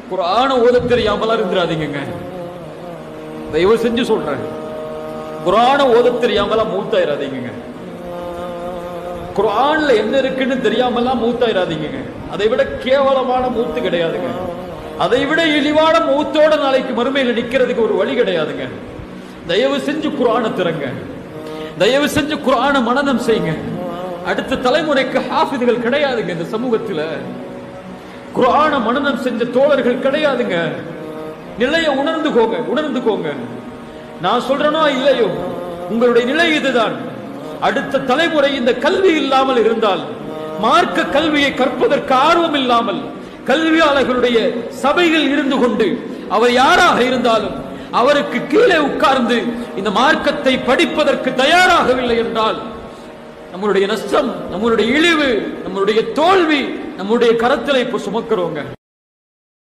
குர்ஆன ஓத தெரியாமலாம் இருந்துராதீங்க. தயவு செஞ்சு சொல்றேன், குர்ஆன ஓத தெரியாமலாம் மூத்தாயிராதீங்க. குர்ஆன்ல என்ன இருக்குன்னு தெரியாமலாம் மூத்தாயிராதீங்க. அதை விட கேவலமான மூத்து கிடையாதுங்க. அதை விட இழிவான மூத்தோட நாளைக்கு மறுமையில நிக்கிறதுக்கு ஒரு வழி கிடையாதுங்க. தயவு செஞ்சு குர்ஆனை திறங்க. தயவு செஞ்சு குர்ஆனை மனனம் செய்யுங்க. அடுத்த தலைமுறைக்கு ஹாஃபிதுகள் கிடையாதுங்க. இந்த சமூகத்துல குர்ஆனை மனனம் செஞ்ச தோழர்கள் கிடையாதுங்க. நிலையை உணர்ந்துக்கோங்க. நான் சொல்றேனோ இல்லையோ, உங்களுடைய நிலை இதுதான். அடுத்த தலைமுறை இந்த கல்வி இல்லாமல் இருந்தால், மார்க்க கல்வியை கற்பதற்கு ஆர்வம் இல்லாமல், கல்வியாளர்களுடைய சபையில் இருந்து கொண்டு அவர் யாராக இருந்தாலும் அவருக்கு கீழே உட்கார்ந்து இந்த மார்க்கத்தை படிப்பதற்கு தயாராகவில்லை என்றால், நம்மளுடைய நஷ்டம், நம்மளுடைய இழிவு, நம்மளுடைய தோல்வி நம்முடைய கரத்தில் இப்ப சுமக்கிறோங்க.